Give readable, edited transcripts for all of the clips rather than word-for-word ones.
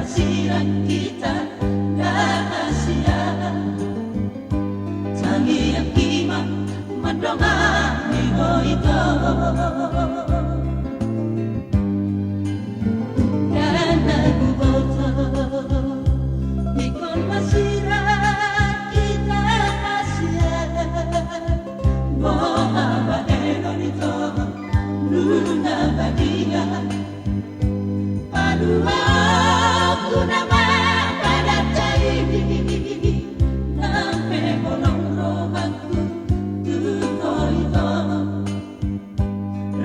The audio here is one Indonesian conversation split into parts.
masirang kita rahasia. Tangi ang himang mandongan ito ito. Karena guboto ikon masirang kita rahasia. Boha baenon ito luna badia. Aku naman pada tayo Nampe bolong rohangku Tuho ito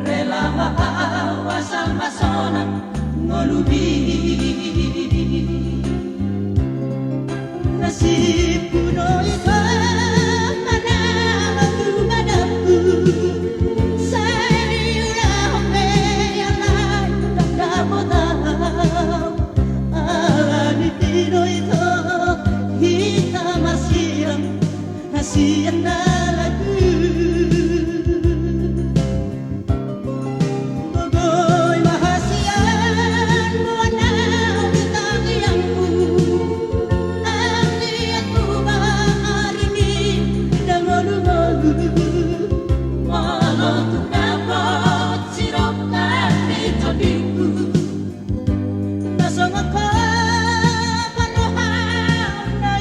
Rela maawasal masonang ngolubi Nasib kuno ito Manamang lumadapku Kasihan na lagu Bogoy mahasian Buwana utang iyangku Ang liat mo maarinig Dangolu-ngolu Walau tunapot sirok na nito dingku Nasong ako panuhan na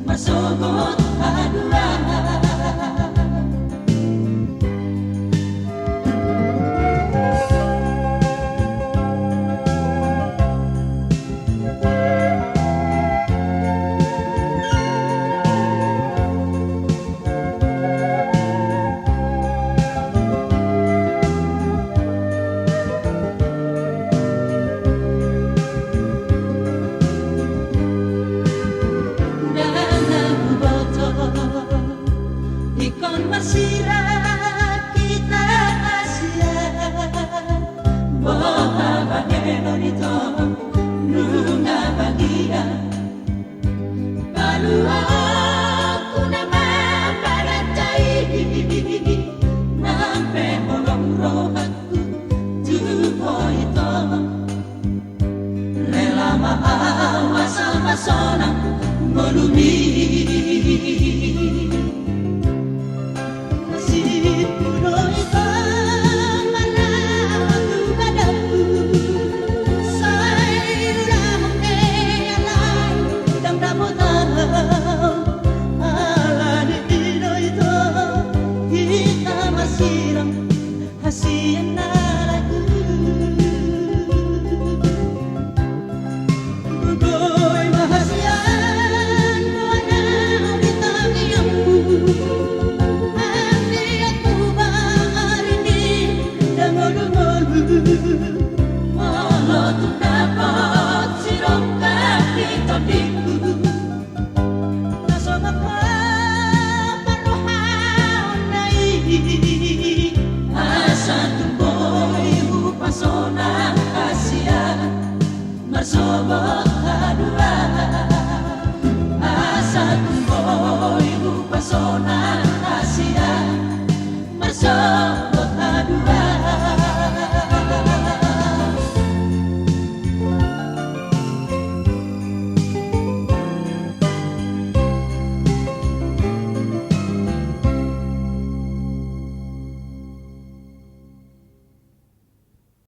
Masogot aduan Ikon masirang kita kasihan Boha baenon ito Luna bagia Palua